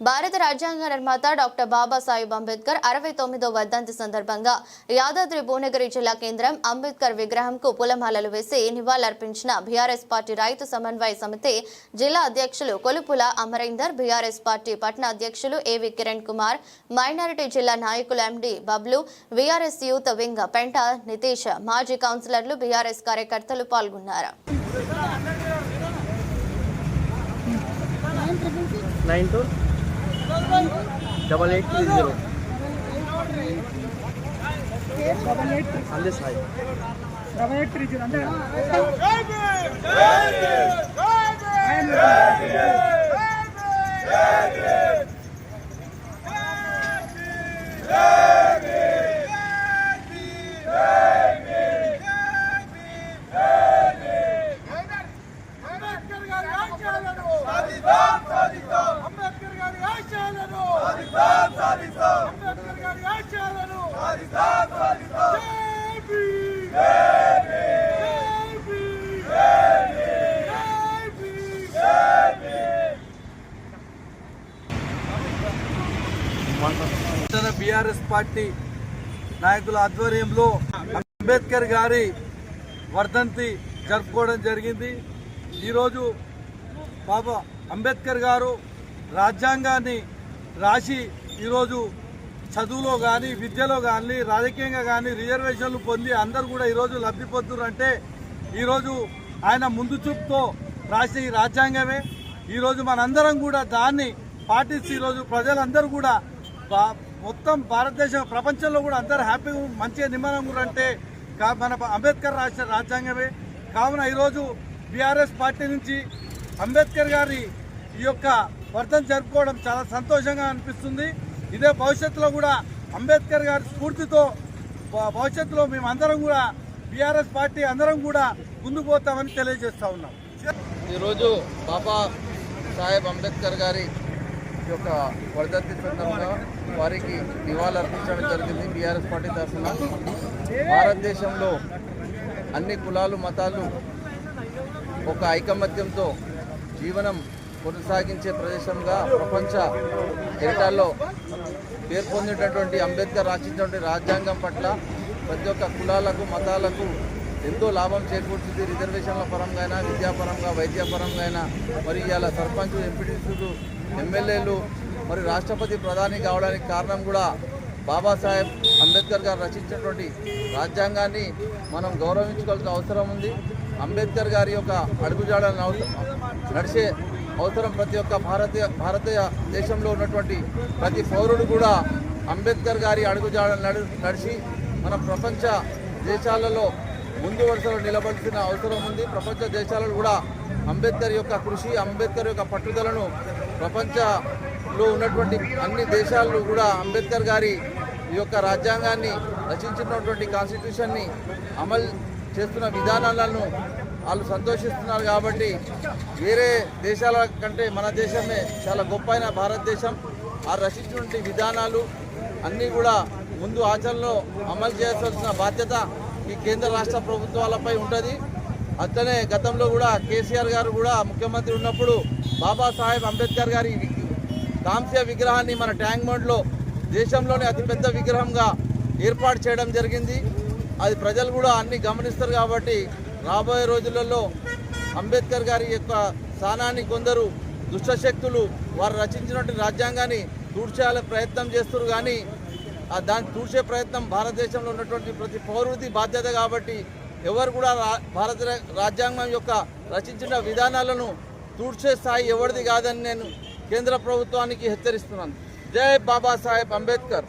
భారత రాజ్యాంగ నిర్మాత డాక్టర్ బాబాసాహెబ్ అంబేద్కర్ 69వ వర్ధంతి సందర్భంగా యాదాద్రి భువనగిరి జిల్లా కేంద్రం అంబేద్కర్ విగ్రహంకు పూలమాలలు వేసి నివాళులర్పించిన బీఆర్ఎస్ పార్టీ రైతు సమన్వయ సమితి జిల్లా అధ్యక్షులు కొలుపుల అమరేందర్, బీఆర్ఎస్ పార్టీ పట్టణ అధ్యక్షులు ఏవి కిరణ్ కుమార్, మైనారిటీ జిల్లా నాయకులు ఎండి బబ్లు, బీఆర్ఎస్ యూత్ వింగ్ పెంట నితీష్, మాజీ కౌన్సిలర్లు, బీఆర్ఎస్ కార్యకర్తలు పాల్గొన్నారు. 8830 on this side. 11 BRS party నాయకుల ఆధ్వర్యంలో అంబేద్కర్ గారి వర్ధంతి జరుపుకోవడం జరిగింది. ఈరోజు బాబా అంబేద్కర్ గారు రాజ్యాంగాన్ని రాసి ఈరోజు చదువులో కానీ, విద్యలో కానీ, రాజకీయంగా కానీ రిజర్వేషన్లు పొంది అందరూ కూడా ఈరోజు లబ్ధి పొందుతారంటే ఈరోజు ఆయన ముందు చూపుతో రాసిన ఈ రాజ్యాంగమే. ఈరోజు మనందరం కూడా దాన్ని పాటించి ఈరోజు ప్రజలందరూ కూడా మొత్తం భారతదేశం, ప్రపంచంలో కూడా అందరూ హ్యాపీగా మంచిగా నిమ్మలం కూడా అంటే మన అంబేద్కర్ రాసిన రాజ్యాంగమే. కావున ఈరోజు బీఆర్ఎస్ పార్టీ నుంచి అంబేద్కర్ గారి ఈ యొక్క వర్ధంతి జరుపుకోవడం చాలా సంతోషంగా అనిపిస్తుంది. ఇదే భవిష్యత్తులో కూడా అంబేద్కర్ గారి స్ఫూర్తితో భవిష్యత్తులో మేమందరం కూడా బీఆర్ఎస్ పార్టీ అందరం కూడా ముందుకు పోతామని తెలియజేస్తా ఉన్నాం. ఈరోజు బాబా సాహెబ్ అంబేద్కర్ గారి యొక్క వర్ధంతి సందర్భంగా వారికి నివాళులు అర్పించడం జరిగింది. బీఆర్ఎస్ పార్టీ తరఫున భారతదేశంలో అన్ని కులాలు, మతాలు ఒక ఐకమత్యంతో జీవనం కొనసాగించే ప్రదేశంగా ప్రపంచ దేశాల్లో పేర్కొందినటువంటి అంబేద్కర్ రచించినటువంటి రాజ్యాంగం పట్ల ప్రతి ఒక్క కులాలకు, మతాలకు ఎంతో లాభం చేకూర్చింది. రిజర్వేషన్ల పరంగా అయినా, విద్యాపరంగా, వైద్యపరంగా అయినా, మరి ఇవాళ సర్పంచ్, ఎంపీటీసీలు, ఎమ్మెల్యేలు, మరి రాష్ట్రపతి, ప్రధాని కావడానికి కారణం కూడా బాబాసాహెబ్ అంబేద్కర్ గారు రచించినటువంటి రాజ్యాంగాన్ని మనం గౌరవించుకోవాల్సిన అవసరం ఉంది. అంబేద్కర్ గారి యొక్క అడుగుజాడలను నడిచే అవసరం ప్రతి ఒక్క భారతీయ దేశంలో ఉన్నటువంటి ప్రతి పౌరుడు కూడా అంబేద్కర్ గారి అడుగుజాడలను నడిచి మన ప్రపంచ దేశాలలో ముందు వరుసలో నిలబడాల్సిన అవసరం ఉంది. ప్రపంచ దేశాలలో కూడా అంబేద్కర్ యొక్క కృషి, అంబేద్కర్ యొక్క పట్టుదలను ప్రపంచంలో ఉన్నటువంటి అన్ని దేశాలు కూడా అంబేద్కర్ గారి ఈ యొక్క రాజ్యాంగాన్ని రచించినటువంటి కాన్స్టిట్యూషన్ని అమలు చేస్తున్న విధానాలను వాళ్ళు సంతోషిస్తున్నారు. కాబట్టి వేరే దేశాల కంటే మన దేశమే చాలా గొప్ప అయిన భారతదేశం. ఆ రచించినటువంటి విధానాలు అన్నీ కూడా ముందు ఆచరణలో అమలు చేయాల్సిన బాధ్యత ఈ కేంద్ర రాష్ట్ర ప్రభుత్వాలపై ఉంటుంది. అట్లనే గతంలో కూడా కేసీఆర్ గారు కూడా ముఖ్యమంత్రి ఉన్నప్పుడు బాబాసాహెబ్ అంబేద్కర్ గారి కాంస్య విగ్రహాన్ని మన ట్యాంక్ బండ్లో దేశంలోనే అతిపెద్ద విగ్రహంగా ఏర్పాటు చేయడం జరిగింది. అది ప్రజలు కూడా అన్ని గమనిస్తారు. కాబట్టి రాబోయే రోజులలో అంబేద్కర్ గారి యొక్క స్థానాన్ని కొందరు దుష్టశక్తులు వారు రచించినటువంటి రాజ్యాంగాన్ని తూడ్చేయాలే ప్రయత్నం చేస్తారు. కానీ దాన్ని తూడ్చే ప్రయత్నం భారతదేశంలో ఉన్నటువంటి ప్రతి పౌరుడి బాధ్యత. కాబట్టి ఎవరు కూడా భారత రాజ్యాంగం యొక్క రచించిన విధానాలను తూడ్చే స్థాయి ఎవరిది కాదని నేను కేంద్ర ప్రభుత్వానికి హెచ్చరిస్తున్నాను. జై బాబాసాహెబ్ అంబేద్కర్.